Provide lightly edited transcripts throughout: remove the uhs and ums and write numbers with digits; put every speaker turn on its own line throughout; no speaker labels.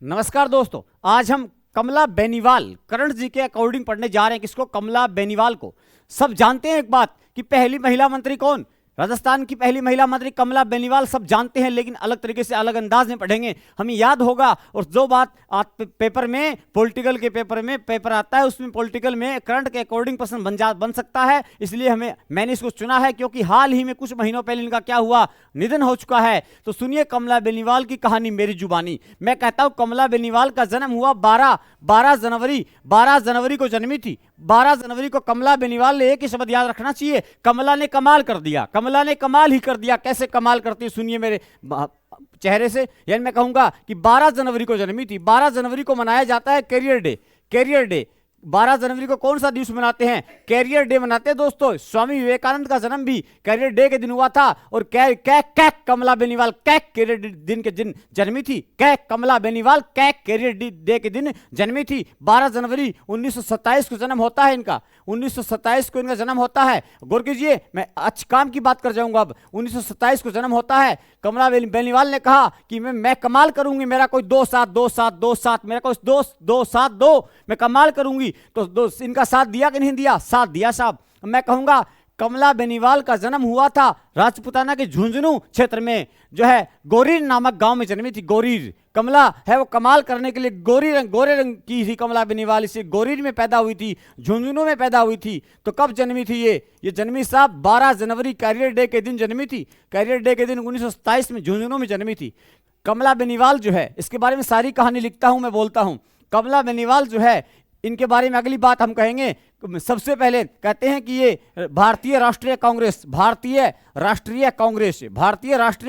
नमस्कार दोस्तों, आज हम कमला बेनीवाल करण जी के अकॉर्डिंग पढ़ने जा रहे हैं। किसको? कमला बेनीवाल को। सब जानते हैं एक बात कि पहली महिला मंत्री कौन? राजस्थान की पहली महिला मंत्री कमला बेनीवाल सब जानते हैं, लेकिन अलग तरीके से अलग अंदाज में पढ़ेंगे, हमें याद होगा। और जो बात पेपर में, पॉलिटिकल के पेपर में पेपर आता है, उसमें पॉलिटिकल में करंट के अकॉर्डिंग प्रश्न बन सकता है। इसलिए मैंने इसको चुना है, क्योंकि हाल ही में कुछ महीनों पहले इनका क्या हुआ, निधन हो चुका है। तो सुनिए कमला बेनीवाल की कहानी मेरी जुबानी। मैं कहता हूं कमला बेनीवाल का जन्म हुआ 12 जनवरी को जन्मी थी। 12 जनवरी को कमला बेनीवाल ने एक ही शब्द याद रखना चाहिए, कमला ने कमाल कर दिया। कमला ने कमाल ही कर दिया। कैसे कमाल करती है सुनिए मेरे चेहरे से। यानी मैं कहूंगा कि 12 जनवरी को जन्मी थी। 12 जनवरी को मनाया जाता है कैरियर डे। 12 जनवरी को कौन सा दिवस मनाते हैं? कैरियर डे मनाते हैं दोस्तों। स्वामी विवेकानंद का जन्म भी कैरियर डे के दिन हुआ था। और कमला बेनीवाल कैरियर दिन के दिन जन्मी थी। कमला बेनीवाल कैरियर डे के दिन जन्मी थी। 12 जनवरी 1927 को जन्म होता है इनका। 1927 को इनका जन्म होता है। गौर कीजिए, मैं अच्छे काम की बात कर जाऊंगा अब। 1927 को जन्म होता है। कमला बेनीवाल ने कहा कि मैं कमाल करूंगी, मेरा कोई दो साथ मेरा कोई दो साथ दो, मैं कमाल करूंगी। तो इनका साथ दिया कि नहीं दिया? साथ दिया साहब। मैं कहूंगा कमला बेनीवाल का जन्म हुआ था राजपुताना के झुंझुनू क्षेत्र में, जो है गोरीर नामक गांव में जन्मी थी। गोरीर, कमला है वो कमाल करने के लिए गोरे रंग की थी कमला बेनीवाल। इसे गोरीर में पैदा हुई थी, झुंझुनू में पैदा हुई थी। तो कब जन्मी थी ये जन्मी साहब 12 जनवरी कैरियर डे के दिन जन्मी थी। कैरियर डे के दिन 1927 में झुंझुनू में जन्मी थी कमला बेनीवाल। जो है इसके बारे में सारी कहानी लिखता हूं, मैं बोलता हूं। कमला बेनीवाल जो है, इनके बारे में अगली बात हम कहेंगे। सबसे पहले कहते हैं कि ये भारतीय राष्ट्रीय राष्ट्रीय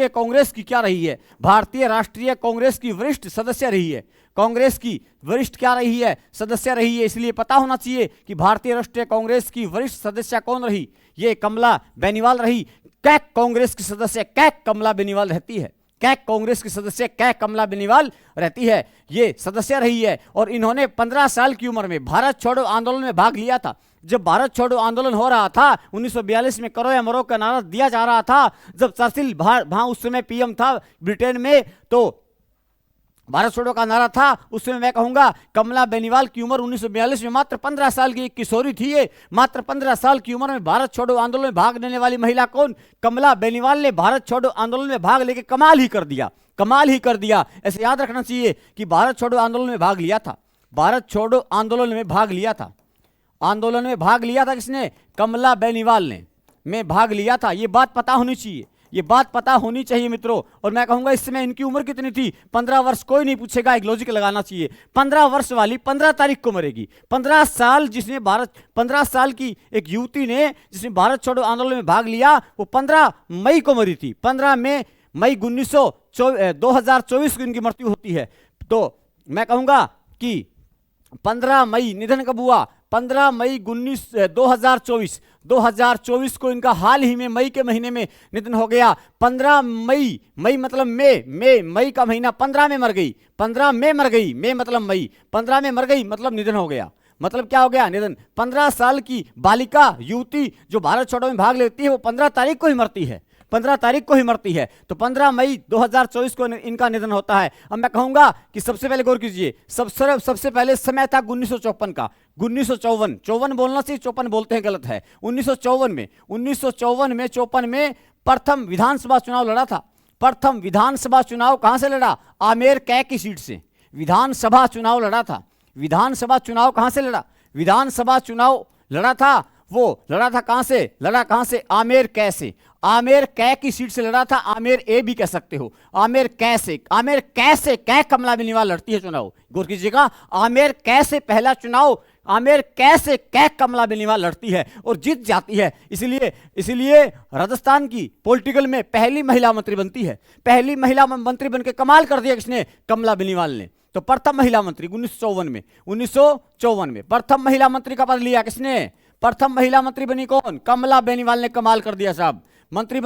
कांग्रेस की क्या रही है? भारतीय राष्ट्रीय कांग्रेस की वरिष्ठ सदस्य रही है। कांग्रेस की वरिष्ठ क्या रही है? सदस्य रही है। इसलिए पता होना चाहिए कि भारतीय राष्ट्रीय कांग्रेस की वरिष्ठ सदस्य कौन रही? ये कमला बेनीवाल रही। कांग्रेस की सदस्य कमला बेनीवाल रहती है। कांग्रेस की सदस्य कमला बेनीवाल रहती है। ये सदस्य रही है। और इन्होंने 15 साल की उम्र में भारत छोड़ो आंदोलन में भाग लिया था। जब भारत छोड़ो आंदोलन हो रहा था 1942 में, करो या मरो का नारा दिया जा रहा था, जब चर्चिल वहां उस समय पीएम था ब्रिटेन में, तो भारत छोड़ो का नारा था। उस समय मैं कहूंगा कमला बेनीवाल की उम्र 1942 में मात्र 15 साल की एक किशोरी थी। ये मात्र 15 साल की उम्र में भारत छोड़ो आंदोलन में भाग लेने वाली महिला कौन? कमला बेनीवाल ने भारत छोड़ो आंदोलन में भाग लेके कमाल ही कर दिया। ऐसे याद रखना चाहिए कि भारत छोड़ो आंदोलन में भाग लिया था। भारत छोड़ो आंदोलन में भाग लिया था। आंदोलन में भाग लिया था किसने? कमला बेनीवाल ने में भाग लिया था। ये बात पता होनी चाहिए, ये बात पता होनी चाहिए मित्रों। और मैं कहूंगा इस समय इनकी उम्र कितनी थी? 15 वर्ष। कोई नहीं पूछेगा, एक लॉजिक लगाना चाहिए। 15 वर्ष वाली 15 तारीख को मरेगी। 15 साल की एक युवती ने जिसने भारत छोड़ो आंदोलन में भाग लिया, वो 15 मई को मरी थी। 15 मई 2024 को इनकी मृत्यु होती है। तो मैं कहूंगा कि 15 मई निधन कब हुआ? 15 मई 2024 को इनका हाल ही में मई के महीने में निधन हो गया। 15 मई मतलब मई का महीना 15 में मर गई। 15 में मर गई, मतलब मई 15 में मर गई, मतलब निधन हो गया। मतलब क्या हो गया? निधन। 15 साल की बालिका युवती जो भारत छोड़ो में भाग लेती है, वो 15 तारीख को ही मरती है। 15 तारीख को ही मरती है। तो 15 मई 2024 को इनका निधन होता है। अब मैं कहूंगा कि सबसे पहले गौर कीजिए, सबसे पहले समय था 1954 का। 1954 बोलना चाहिए, 54 बोलते हैं, गलत है। 1954 में प्रथम विधानसभा चुनाव लड़ा था। प्रथम विधानसभा चुनाव कहां से लड़ा? आमेर कै की सीट से विधानसभा चुनाव लड़ा था। विधानसभा चुनाव कहां से लड़ा? विधानसभा चुनाव लड़ा था, वो लड़ा था कहां से? लड़ा कहां से? आमेर कै से। आमेर कै की सीट से लड़ा था। आमेर ए भी कह सकते हो। आमेर कै से कमला बेनीवाल लड़ती है चुनाव। गौर कीजिएगा, आमेर कै से पहला चुनाव, आमेर कै से कमला बेनीवाल लड़ती है और जीत जाती है। इसलिए राजस्थान की पॉलिटिकल में पहली महिला मंत्री बनती है। पहली महिला मंत्री बनकर कमाल कर दिया किसने? कमला बेनीवाल ने। तो प्रथम महिला मंत्री 1954 में प्रथम महिला मंत्री का पद लिया किसने? प्रथम महिला मंत्री बनी कौन? कमला बेनीवाल ने। कमाल कर दिया साहब। मंत्री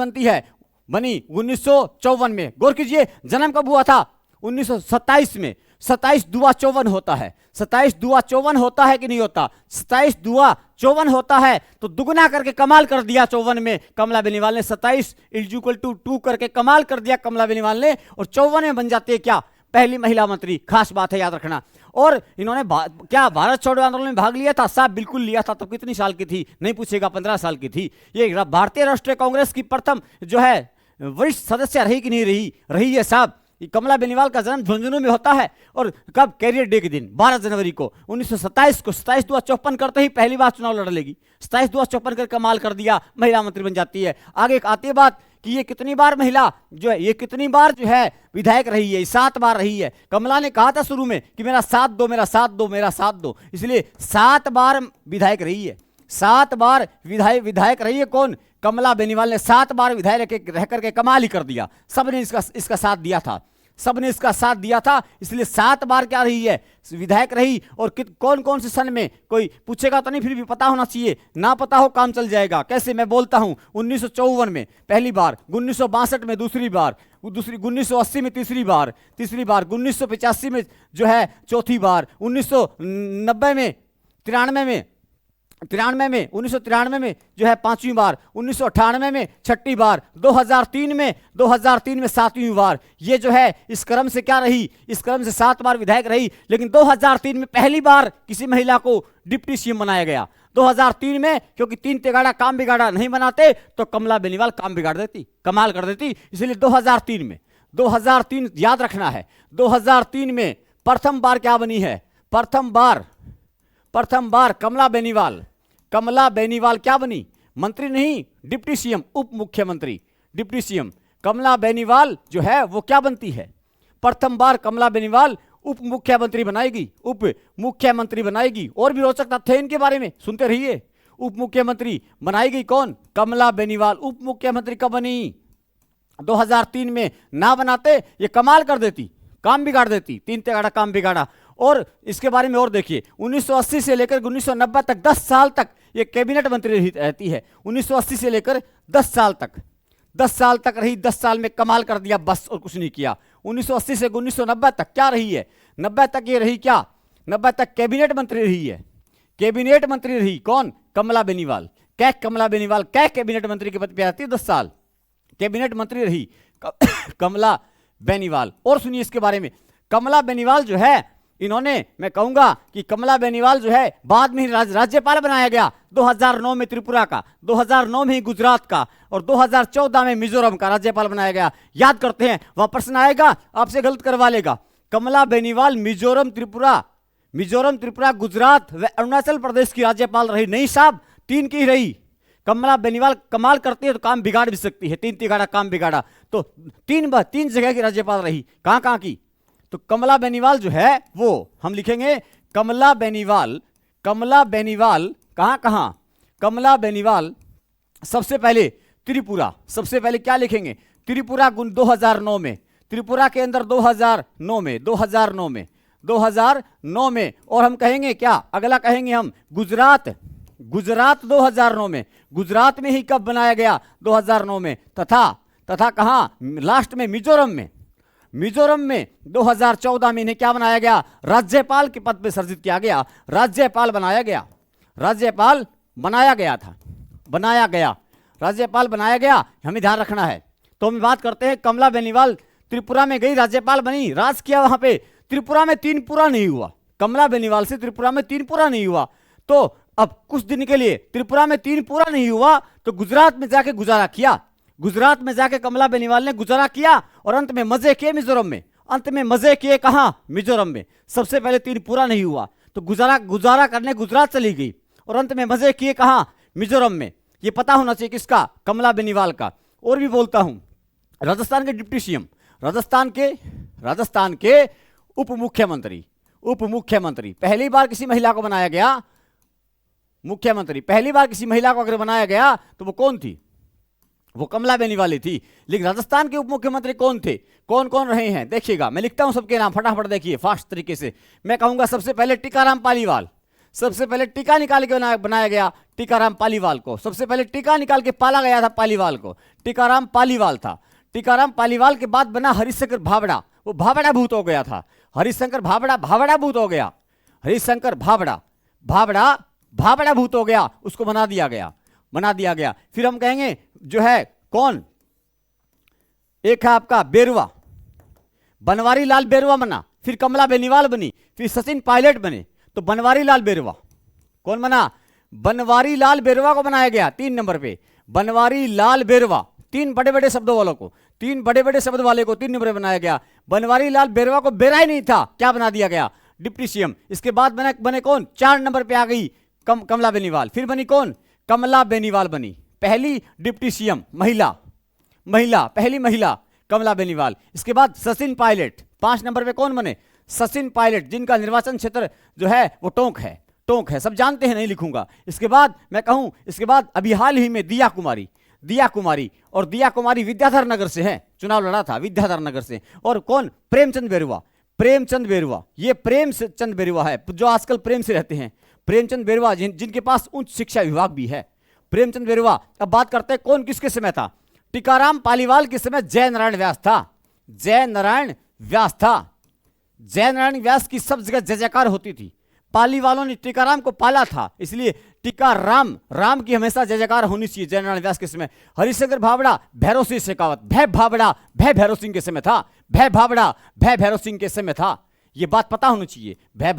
बनी 1954 में। गौर कीजिए, जन्म कब हुआ था? 1927 में। 27 दुआ 54 होता है। 27 दुआ 54 होता है कि नहीं होता? 27 दुआ 54 होता है। तो दुगना करके कमाल कर दिया 54 में कमला बेनीवाल ने। 27 = 2 करके कमाल कर दिया कमला बेनीवाल ने। और 54 में बन जाती है क्या? पहली महिला मंत्री, खास बात है, याद रखना। और इन्होंने क्या भारत छोड़ो आंदोलन में भाग लिया था? साहब बिल्कुल लिया था। तो कितनी साल की थी? नहीं पूछेगा, 15 साल की थी। ये भारतीय राष्ट्रीय कांग्रेस की प्रथम जो है वरिष्ठ सदस्य रही कि नहीं रही? रही है साहब। कमला बेनीवाल का जन्म झुंझुनू में होता है। और कब? कैरियर डे के दिन 12 जनवरी को 1927 को। 27/2/54 करते ही पहली बार चुनाव लड़ लेगी। 27/2/54 कर कमाल कर दिया, महिला मंत्री बन जाती है। आगे आती है बात कि ये कितनी बार महिला जो है, ये कितनी बार जो है विधायक रही है? 7 बार रही है। कमला ने कहा था शुरू में कि मेरा साथ दो, मेरा साथ दो, मेरा साथ दो, इसलिए 7 बार विधायक रही है। 7 बार विधायक रही है। कौन? कमला बेनीवाल ने 7 बार विधायक रह करके कमाल ही कर दिया। सबने इसका साथ दिया था, सबने इसका साथ दिया था, इसलिए 7 बार क्या रही है? विधायक रही। और कौन कौन से सन में? कोई पूछेगा तो नहीं, फिर भी पता होना चाहिए। ना पता हो काम चल जाएगा। कैसे? मैं बोलता हूं। 1954 में पहली बार, 1962 में दूसरी बार, 1980 में तीसरी बार, 1985 में जो है चौथी बार, 1990 में 93 में 1993 में जो है 5वीं बार, 1998 में 6ठी बार, 2003 में 7वीं बार। ये जो है इस क्रम से क्या रही? इस क्रम से 7 बार विधायक रही। लेकिन 2003 में पहली बार किसी महिला को डिप्टी सीएम बनाया गया। 2003 में, क्योंकि 3 तिगाड़ा काम बिगाड़ा नहीं बनाते तो कमला बेनीवाल काम बिगाड़ देती, कमाल कर देती। इसलिए 2003 याद रखना है। 2003 में प्रथम बार क्या बनी है? प्रथम बार कमला बेनीवाल क्या बनी? मंत्री नहीं, डिप्टी सीएम, उप मुख्यमंत्री। डिप्टी सीएम कमला बेनीवाल जो है वो क्या बनती है? प्रथम बार कमला बेनीवाल उप मुख्यमंत्री बनाएगी। और भी रोचक तथ्य इनके बारे में सुनते रहिए। उप मुख्यमंत्री बनाएगी कौन? कमला बेनीवाल। उप मुख्यमंत्री कब बनी? 2003 में। ना बनाते ये कमाल कर देती, काम बिगाड़ देती, 3 तिगाड़ा काम बिगाड़ा। और इसके बारे में और देखिए, 1980 से लेकर 1990 तक 10 साल तक ये कैबिनेट मंत्री रहती है। 1980 से लेकर 10 साल तक रही। 10 साल में कमाल कर दिया, बस और कुछ नहीं किया। 1980 से 1990 तक क्या रही है? 90 तक ये रही क्या? 90 तक कैबिनेट मंत्री रही है। कैबिनेट मंत्री रही कौन? कमला बेनीवाल। क्या कमला बेनीवाल क्या कैबिनेट मंत्री के पद पे आती है? 10 साल कैबिनेट मंत्री रही कमला बेनीवाल। और सुनिए इसके बारे में, कमला बेनीवाल जो है, इन्होंने, मैं कहूंगा कि कमला बेनीवाल जो है बाद में राज्यपाल बनाया गया। 2009 में त्रिपुरा का, 2009 में ही गुजरात का, और 2014 में मिजोरम का राज्यपाल बनाया गया। याद करते हैं, वहां प्रश्न आएगा, आपसे गलत करवा लेगा। कमला बेनीवाल मिजोरम, त्रिपुरा, गुजरात व अरुणाचल प्रदेश की राज्यपाल रही। नहीं साहब, 3 की रही। कमला बेनीवाल कमाल करती है तो काम बिगाड़ भी सकती है। 3 तिगाड़ा काम बिगाड़ा तो 3 जगह की राज्यपाल रही। कहां की? तो कमला बेनीवाल जो है वो हम लिखेंगे कमला बेनीवाल कहां? कमला बेनीवाल सबसे पहले त्रिपुरा, सबसे पहले क्या लिखेंगे? त्रिपुरा 2009 में, त्रिपुरा के अंदर 2009 में। और हम कहेंगे क्या? अगला कहेंगे हम गुजरात 2009 में। गुजरात में ही कब बनाया गया? 2009 में। तथा कहां? लास्ट में मिजोरम में 2014 में इन्हें क्या बनाया गया? राज्यपाल के पद पे सर्जित किया गया। राज्यपाल बनाया गया हमें ध्यान रखना है। तो हम बात करते हैं, कमला बेनीवाल त्रिपुरा में गई, राज्यपाल बनी, राज किया वहां पे। त्रिपुरा में 3 पूरा नहीं हुआ। कमला बेनीवाल से त्रिपुरा में 3 पूरा नहीं हुआ। तो अब कुछ दिन के लिए त्रिपुरा में 3 पूरा नहीं हुआ तो गुजरात में जाके गुजारा किया। गुजरात में जाके कमला बेनीवाल ने गुजारा किया और अंत में मजे किए मिजोरम में। कहां? मिजोरम में। सबसे पहले 3 पूरा नहीं हुआ तो गुजारा करने गुजरात चली गई और अंत में मजे किए कहां? मिजोरम में। ये पता होना चाहिए किसका? कमला बेनीवाल का। और भी बोलता हूं, राजस्थान के डिप्टी सीएम, राजस्थान के उप मुख्यमंत्री पहली बार किसी महिला को बनाया गया मुख्यमंत्री। पहली बार किसी महिला को अगर बनाया गया तो वो कौन थी? वो कमला बेनीवाल थी। लेकिन राजस्थान के उप मुख्यमंत्री कौन थे? कौन कौन रहे हैं? देखिएगा, मैं लिखता हूं सबके नाम, फटाफट देखिए फास्ट तरीके से। मैं कहूंगा सबसे पहले टीकाराम पालीवाल। सबसे पहले टीका निकाल के बनाया गया टीकाराम पालीवाल को। सबसे पहले टीका निकाल के पाला गया था पालीवाल को, टीकाराम पालीवाल था। टीकाराम पालीवाल के बाद बना हरिशंकर भावड़ा। वो भावड़ा भूत हो गया था। हरिशंकर भावड़ा भूत हो गया। हरिशंकर भावड़ा भूत हो गया, उसको बना दिया गया। फिर हम कहेंगे जो है कौन? एक है आपका बनवारी लाल बेरुआ बना, फिर कमला बेनीवाल बनी, फिर सचिन पायलट बने। तो बनवारी लाल बेरुआ कौन बना? बनवारी लाल बेरुआ को बनाया गया 3 नंबर पे। बनवारी लाल बेरुआ, 3 बड़े बड़े शब्दों वालों को, 3 बड़े बड़े शब्द वाले को 3 नंबर पे बनाया गया। बनवारी लाल बेरुआ को बेरा ही नहीं था, क्या बना दिया गया? Deputy CM. इसके बाद बने कौन? 4 नंबर पे आ गई कमला बेनीवाल। फिर बनी कौन? कमला बेनीवाल बनी, पहली डिप्टी सीएम महिला, पहली महिला कमला बेनीवाल। इसके बाद सचिन पायलट, 5 नंबर पे कौन बने? सचिन पायलट, जिनका निर्वाचन क्षेत्र जो है वो टोंक है, सब जानते हैं, नहीं लिखूंगा। इसके बाद मैं कहूं, इसके बाद अभी हाल ही में दिया कुमारी, और दिया कुमारी विद्याधर नगर से है, चुनाव लड़ा था विद्याधर नगर से। और कौन? प्रेमचंद बेरुआ, ये प्रेमचंद बेरुआ है जो आजकल प्रेम से रहते हैं। प्रेमचंद बेरुआ जिनके पास उच्च शिक्षा विभाग भी है, प्रेमचंद बेरुआ। अब बात करते हैं कौन किसके समय था? टीकाराम पालीवाल के समय जय नारायण व्यास की सब जगह जय जयकार होती थी। पाली वालों ने टीकाराम को पाला था, इसलिए राम की हमेशा जय जयकार होनी चाहिए जय नारायण व्यास के समय। हरिशंकर भावड़ा, भैरव सिंह शेखावत, भय भैरव सिंह के समय था, भय भैरव सिंह के समय था, ये बात पता होनी चाहिए। भय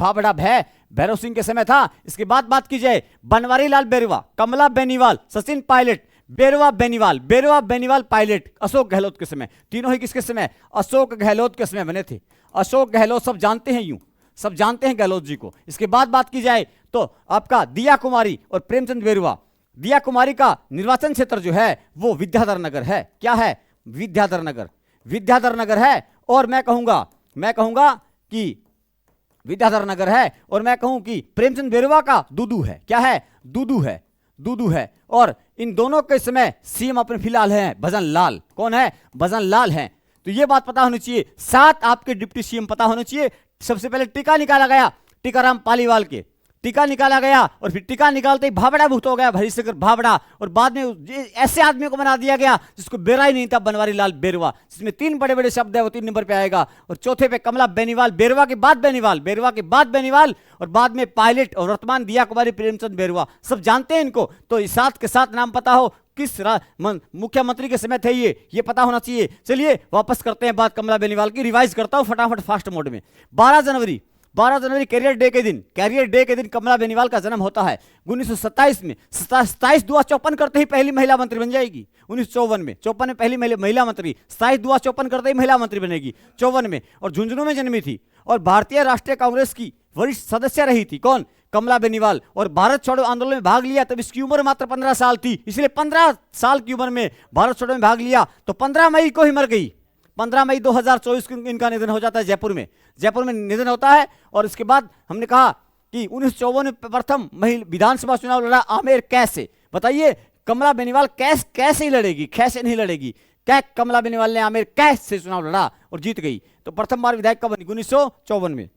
भैरव सिंह के समय था। इसके बाद बात की जाए बनवारी लाल बेरुआ, कमला बेनीवाल, सचिन पायलट, बेरुआ बेनीवाल पायलट अशोक गहलोत के समय। तीनों ही किसके समय? अशोक गहलोत के समय बने थे। अशोक गहलोत सब जानते हैं, सब जानते हैं गहलोत जी को। इसके बाद बात की जाए तो आपका दिया कुमारी और प्रेमचंद बेरुआ। दिया कुमारी का निर्वाचन क्षेत्र जो है वो विद्याधर नगर है। क्या है? विद्याधर नगर है। और मैं कहूंगा कि विद्याधर नगर है, और मैं कहूं कि प्रेमचंद बेरुआ का दूदू है। क्या है? दूदू है। और इन दोनों के समय सीएम अपने फिलहाल हैं भजन लाल। कौन है? भजन लाल हैं। तो ये बात पता होनी चाहिए। 7 आपके डिप्टी सीएम पता होने चाहिए। सबसे पहले टीका निकाला गया टीकाराम पालीवाल के, टीका निकाला गया, और फिर टीका निकालते ही भावड़ा भूत हो गया हरिशंकर भावड़ा, और बाद में ऐसे आदमी को बना दिया गया जिसको बेरा ही नहीं था, बनवारी लाल बेरुआ, जिसमें 3 बड़े बड़े शब्द है, वो 3 नंबर पे आएगा। और चौथे पे कमला बेनीवाल, बेरुआ के बाद बेनीवाल, और बाद में पायलट, और वर्तमान दिया कुमारी प्रेमचंद बेरुआ। सब जानते हैं इनको। तो इस साथ के साथ नाम पता हो किस मुख्यमंत्री के समय थे ये पता होना चाहिए। चलिए वापस करते हैं बात कमला बेनीवाल की। रिवाइज करता हूं फटाफट फास्ट मोड में। 12 जनवरी कैरियर डे के दिन कमला बेनीवाल का जन्म होता है 1927 में। 27/2/54 करते ही पहली महिला मंत्री बन जाएगी। 1954 में पहली महिला मंत्री, 27/2/54 करते ही महिला मंत्री बनेगी 54 में, और झुंझुनू में जन्मी थी, और भारतीय राष्ट्रीय कांग्रेस की वरिष्ठ सदस्य रही थी। कौन? कमला बेनीवाल। और भारत छोड़ो आंदोलन में भाग लिया, तब इसकी उम्र मात्र 15 साल थी, इसलिए 15 साल की उम्र में भारत छोड़ो में भाग लिया। तो 15 मई को ही मर गई। 15 मई 2024 को इनका निधन हो जाता है जयपुर में निधन होता है। और इसके बाद हमने कहा कि 1954 में प्रथम विधानसभा चुनाव लड़ा आमेर कैसे। बताइए कमला बेनीवाल कैसे ही लड़ेगी? कैसे नहीं लड़ेगी? क्या कमला बेनीवाल ने आमेर कैसे चुनाव लड़ा और जीत गई। तो प्रथम बार विधायक कब बनी? 1954 में।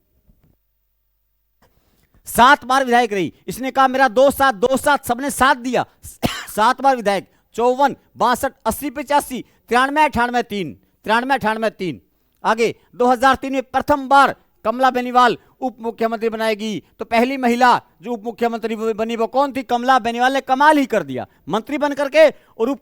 7 बार विधायक रही। इसने कहा मेरा 2 साथ सबने साथ दिया। 7 बार विधायक, 54, 62, 80, 85, 93, 98, 3। आगे 2003 में प्रथम बार कमला बेनीवाल उप मुख्यमंत्री बनाएगी। तो पहली महिला जो उप मुख्यमंत्री बनी वो कौन थी? कमला बेनीवाल ने कमाल ही कर दिया। मंत्री बन करके और उप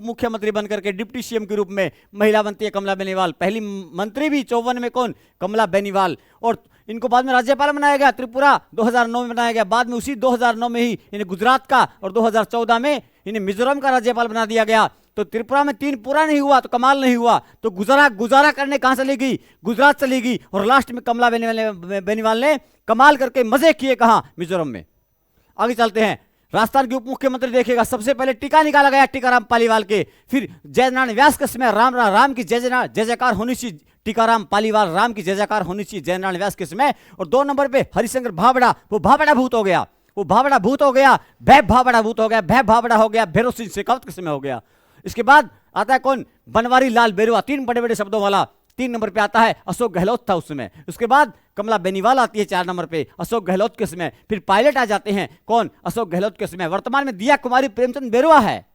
मुख्यमंत्री बन करके डिप्टी सीएम के रूप में महिला बनती है कमला बेनीवाल। पहली मंत्री भी 54 में कौन? कमला बेनीवाल। और इनको बाद में राज्यपाल बनाया गया। त्रिपुरा 2009 में बनाया गया। बाद में उसी 2009 में ही इन्हें गुजरात का, और 2014 में इन्हें मिजोरम का राज्यपाल बना दिया गया। तो त्रिपुरा में 3 पूरा नहीं हुआ तो कमाल नहीं हुआ, तो गुजारा करने कहां चली गई? गुजरात चली गई। और लास्ट में कमला बेनीवाल ने कमाल करके मजे किए कहां? मिजोरम में। आगे चलते हैं। राजस्थान के उप मुख्यमंत्री देखेगा। सबसे पहले टीका निकाला गया टीकाराम पालीवाल के, फिर जय नारायण व्यास के समय राम की जय जयकार होनी चाहिए। टीकाराम पालीवाल, राम की जय जयकार होनी चाहिए जय नारायण व्यास के समय। और 2 नंबर पे हरिशंकर भावड़ा, वो भावड़ा भूत हो गया, भय भावड़ा हो गया भैरव सिंह शेखावत के समय हो गया। इसके बाद आता है कौन? बनवारी लाल बेरुआ, 3 बड़े बड़े शब्दों वाला। 3 नंबर पे आता है अशोक गहलोत था उस समय। उसके बाद कमला बेनीवाल आती है 4 नंबर पे, अशोक गहलोत के समय। फिर पायलट आ जाते हैं कौन? अशोक गहलोत के समय। वर्तमान में दिया कुमारी प्रेमचंद बेरुआ है।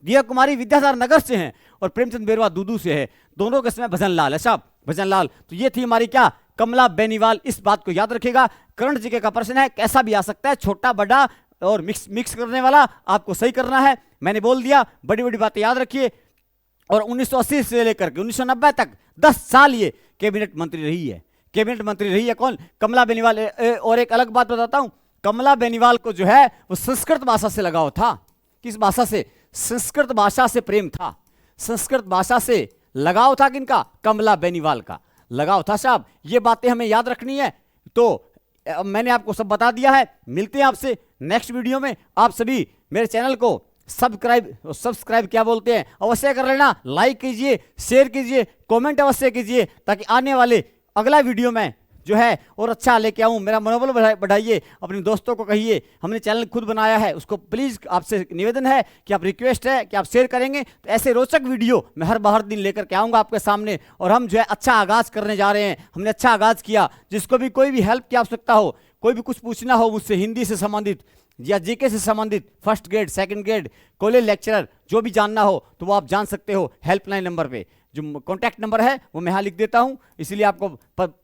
दिया कुमारी विद्याधर नगर से हैं और प्रेमचंद बेरुआ दूदू से है। दोनों के समय भजन लाल है साहब, भजन लाल। तो ये थी हमारी क्या? कमला बेनीवाल। इस बात को याद रखिएगा। करंट जीके का प्रश्न है, कैसा भी आ सकता है, छोटा बड़ा और मिक्स करने वाला, आपको सही करना है। मैंने बोल दिया, बड़ी बड़ी बातें याद रखिए। और 1980 से लेकर के 1990 तक 10 साल ये कैबिनेट मंत्री रही है। कैबिनेट मंत्री रही है कौन? कमला बेनीवाल। और एक अलग बात बताता हूं, कमला बेनीवाल को जो है वो संस्कृत भाषा से लगाव था। किस भाषा से? संस्कृत भाषा से प्रेम था, संस्कृत भाषा से लगाव था। किनका? कमला बेनीवाल का लगाव था साहब। ये बातें हमें याद रखनी है। तो मैंने आपको सब बता दिया है। मिलते हैं आपसे नेक्स्ट वीडियो में। आप सभी मेरे चैनल को सब्सक्राइब क्या बोलते हैं अवश्य कर लेना, लाइक कीजिए, शेयर कीजिए, कमेंट अवश्य कीजिए, ताकि आने वाले अगला वीडियो में जो है और अच्छा लेके आऊं। मेरा मनोबल बढ़ाइए, अपने दोस्तों को कहिए। हमने चैनल खुद बनाया है, उसको प्लीज आपसे निवेदन है कि आप रिक्वेस्ट है कि आप शेयर करेंगे तो ऐसे रोचक वीडियो मैं हर दिन लेकर के आऊंगा आपके सामने। और हम जो है अच्छा आगाज करने जा रहे हैं। हमने अच्छा आगाज किया। जिसको भी कोई भी हेल्प की आवश्यकता हो, कोई भी कुछ पूछना हो मुझसे हिंदी से संबंधित या जीके से संबंधित, first grade, second grade, college lecturer, जो भी जानना हो तो वो आप जान सकते हो हेल्पलाइन नंबर पे। जो कॉन्टैक्ट नंबर है वो मैं यहाँ लिख देता हूँ, इसलिए आपको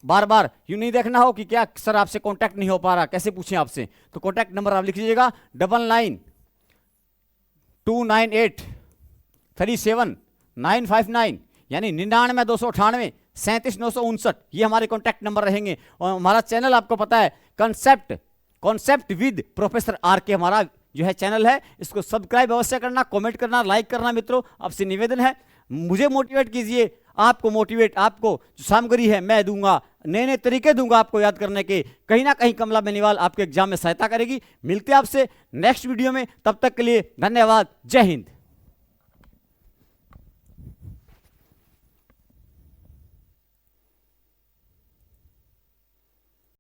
बार बार यूँ नहीं देखना हो कि क्या सर आपसे कॉन्टैक्ट नहीं हो पा रहा, कैसे पूछें आपसे। तो कॉन्टैक्ट नंबर आप लिख लीजिएगा 9929837959, यानी 99-298-37-959। ये हमारे कॉन्टैक्ट नंबर रहेंगे। और हमारा चैनल आपको पता है, कॉन्सेप्ट विद प्रोफेसर आर के हमारा जो है चैनल है। इसको सब्सक्राइब अवश्य करना, कमेंट करना, लाइक करना। मित्रों आपसे निवेदन है, मुझे मोटिवेट कीजिए, आपको मोटिवेट, आपको जो सामग्री है मैं दूंगा, नए नए तरीके दूंगा आपको याद करने के। कहीं ना कहीं कमला बेनीवाल आपके एग्जाम में सहायता करेगी। मिलते हैं आपसे नेक्स्ट वीडियो में, तब तक के लिए धन्यवाद। जय हिंद।